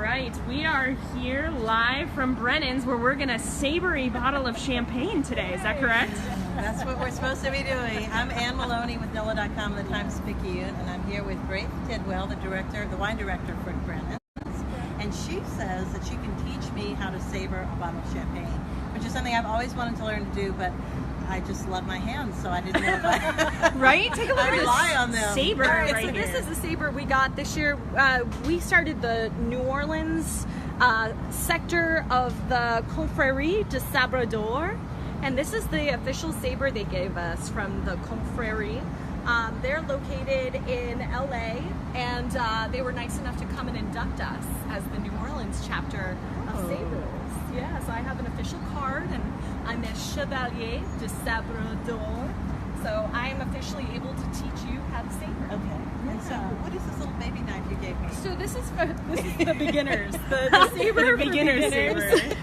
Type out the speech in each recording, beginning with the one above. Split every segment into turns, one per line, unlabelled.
right, we are here live from Brennan's where we're going to saber a bottle of champagne today. Is that correct?
That's what we're supposed to be doing. I'm Ann Maloney with NOLA.com, the times-picayune, and I'm here with Grace Tidwell, the wine director for Brennan's. And she says that she can teach me how to saber a bottle of champagne, which is something I've always wanted to learn to do, but I just love my hands, so I didn't know if I...
Right? Take a look
I
at
rely
this
on them.
saber right
so
here.
this is the saber we got this year. We started the New Orleans sector of the Confrérie de Sabre d'Or, and this is the official saber they gave us from the Confrérie. They're located in LA, and they were nice enough to come and induct us as the New Orleans chapter of sabers. Yes, I have an official card, and I'm a Chevalier de Sabre d'Or, so I am officially able to teach you how to saber.
Okay. And so, what is this little baby knife you gave me?
So this is the beginners, the saber
The
for
beginner's
beginners.
saber.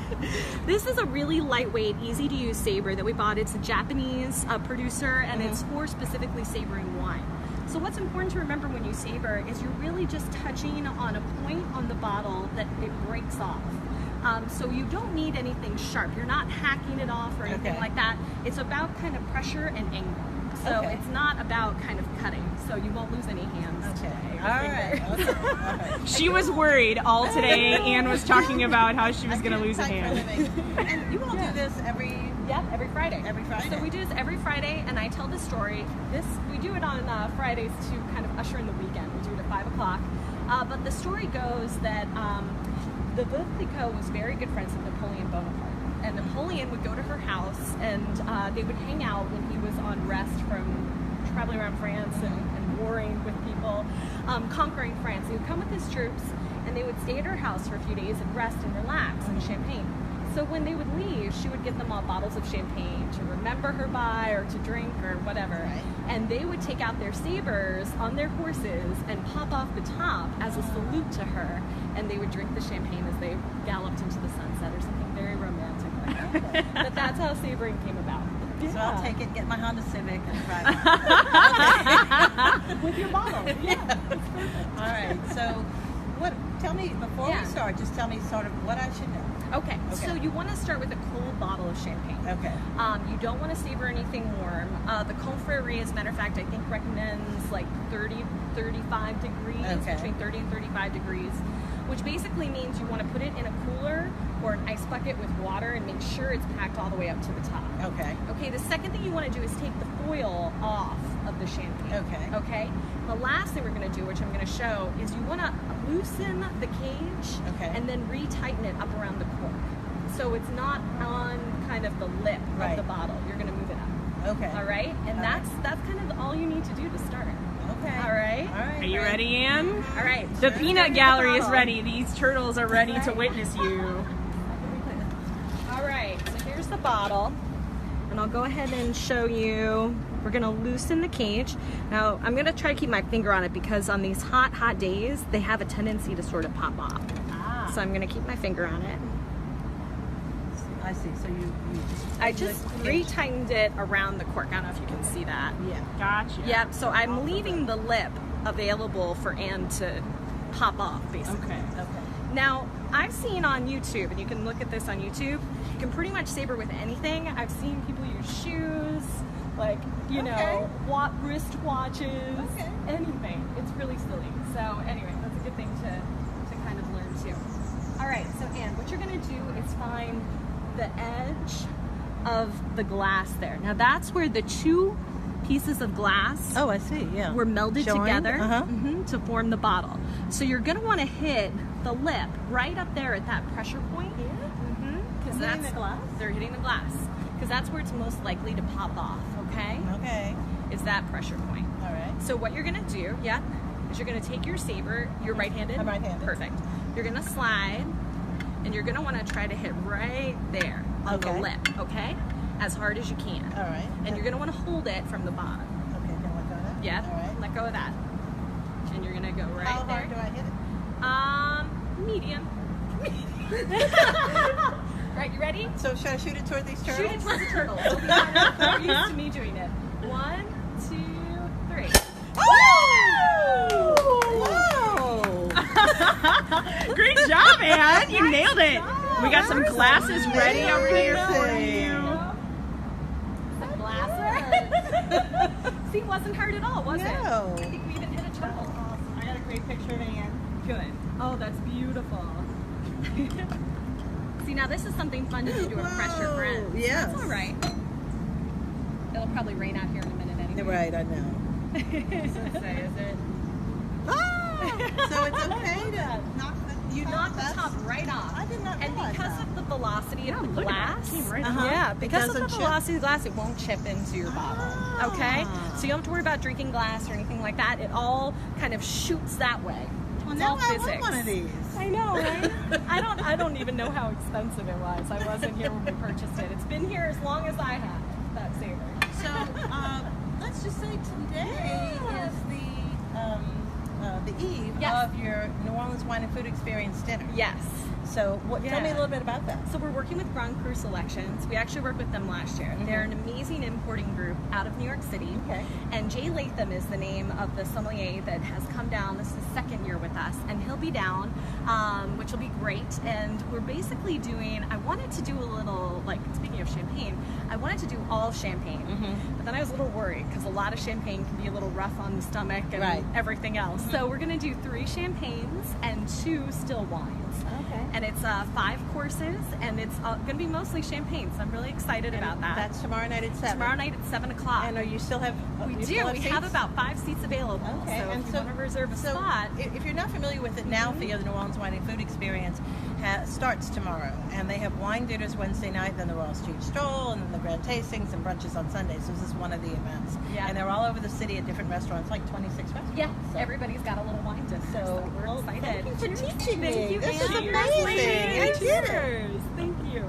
This is a really lightweight, easy to use saber that we bought. It's a Japanese producer, and it's for specifically sabering wine. So what's important to remember when you saber is you're really just touching on a point on the bottle that it breaks off. So you don't need anything sharp. You're not hacking it off or anything like that. It's about kind of pressure and angle. So it's not about kind of cutting. So you won't lose any hands today.
All right.
She was worried all today. Ann was talking about how she was going to lose a hand.
And you all do this every
Friday.
Every Friday.
So we do this every Friday, and I tell the story. We do it on Fridays to kind of usher in the weekend. We do it at 5 o'clock. But the story goes that the Veuve Clicquot was very good friends with Napoleon Bonaparte. And Napoleon would go to her house, and they would hang out when he was on rest from traveling around France and warring with people, conquering France. He would come with his troops, and they would stay at her house for a few days and rest and relax and champagne. So when they would leave, she would give them all bottles of champagne to remember her by or to drink or whatever. Right. And they would take out their sabers on their horses and pop off the top as a salute to her. And they would drink the champagne as they galloped into the sunset or something very romantic like that. But that's how sabering came about.
So I'll take it, get my Honda Civic, and drive it.
With your bottle. Yeah.
All right. So tell me, before we start, just tell me sort of what I should know.
Okay, so you want to start with a cold bottle of champagne.
Okay.
You don't want to savor anything warm. The Confrérie, as a matter of fact, I think recommends like 35 degrees, between 30 and 35 degrees, which basically means you want to put it in a cooler or an ice bucket with water and make sure it's packed all the way up to the top.
Okay.
Okay, the second thing you want to do is take the foil off of the champagne.
Okay.
Okay? The last thing we're going to do, which I'm going to show, is you want to loosen the cage and then retighten it up around the cork. So it's not on kind of the lip of the bottle. You're going to move it up.
Okay.
All right? And that's kind of all you need to do to start.
Okay.
All right?
All right.
Are you ready, Ann?
All right.
The peanut gallery is ready. These turtles are ready to witness you.
All right. So here's the bottle. And I'll go ahead and show you. We're going to loosen the cage. Now, I'm going to try to keep my finger on it because on these hot days, they have a tendency to sort of pop off. So I'm going to keep my finger on it.
I see. So
I just retightened it around the cork. I don't know if you can see that.
Yeah.
Gotcha.
Yep. So I'm leaving the lip available for Ann to pop off, basically.
Okay.
Now, I've seen on YouTube, and you can look at this on YouTube, you can pretty much saber with anything. I've seen people use shoes, like, you know, wrist watches, anything. It's really silly. So anyway, that's a good thing to kind of learn too. All right, so Ann, what you're going to do is find the edge of the glass there. Now that's where the two pieces of glass
I see. Yeah.
were melded together
Uh-huh.
to form the bottle. So you're going to want to hit the lip right up there at that pressure point. Because that's
hitting the glass?
They're hitting the glass. Because that's where it's most likely to pop off, okay?
Okay.
Is that pressure point.
All right.
So what you're going to do, is you're going to take your saber. You're right-handed?
I'm right-handed.
Perfect. You're going to slide, and you're going to want to try to hit right there on the lip, okay? As hard as you can.
All right.
And you're going to want to hold it from the bottom.
Okay, can I let go of that?
Yeah.
All right.
Let go of that. And you're going to go right
How
there.
hard do I hit it?
Medium. Right, you ready?
So should I shoot it toward these turtles?
Shoot it towards the turtles. You'll be kind of used to me doing it. 1, 2, 3.
Whoa!
Great job, And you nailed it. We got some glasses ready over here for you.
Some glasses. See, it wasn't hard at all, was it?
No.
I think we even hit a triple.
I got a great picture of Anne.
Good. Oh, that's beautiful. See, now this is something fun to do to impress your friends.
Yes.
That's all right. It'll probably rain out here in a minute anyway.
Right, I know.
Is it?
So it's okay to knock the
You knock the top right off.
I did not
And
realize
because
that.
of the velocity of the
look at that.
glass,
Came right
yeah, because of the
Doesn't chip.
velocity of the glass, it won't chip into your bottle. Okay, so you don't have to worry about drinking glass or anything like that. It all kind of shoots that way.
Well,
It's
now
all
I
physics.
want one of these.
I know, right? I don't even know how expensive it was. I wasn't here when we purchased it. It's been here as long as I have. That saber.
So let's just say today is the eve
Yes.
of your New Orleans Wine and Food Experience dinner.
Yes.
So tell me a
Yeah.
little bit about that.
So we're working with Grand Cru Selections. We actually worked with them last year. They're an amazing importing group out of New York City.
Okay.
And Jay Latham is the name of the sommelier that has come down. This is his second year with us. And he'll be down, which will be great. And we're basically doing, I wanted to do a little, like, speaking of champagne, I wanted to do all champagne. But then I was a little worried because a lot of champagne can be a little rough on the stomach and everything else. So we're going to do 3 champagnes and 2 still wines.
Okay.
And it's 5 courses, and it's going to be mostly champagne, so I'm really excited about that.
That's tomorrow night at 7.
Tomorrow night at 7 o'clock.
And you still have
we
you
do.
still
We
seats?
have about 5 seats available.
Okay.
So
And
if you want to reserve a
so
spot.
if you're not familiar with it now, for you, the New Orleans Wine and Food Experience starts tomorrow, and they have wine dinners Wednesday night, then the Royal Street Stroll, and then the grand tastings and brunches on Sundays. So this is one of the events.
Yeah.
And they're all over the city at different restaurants, like 26 restaurants.
Yeah,
So-
everybody's got a little wine dinner, so we're excited.
Thank you for teaching me.
Thank you,
This is
Anne.
amazing. I did it.
Cheers. Thank you.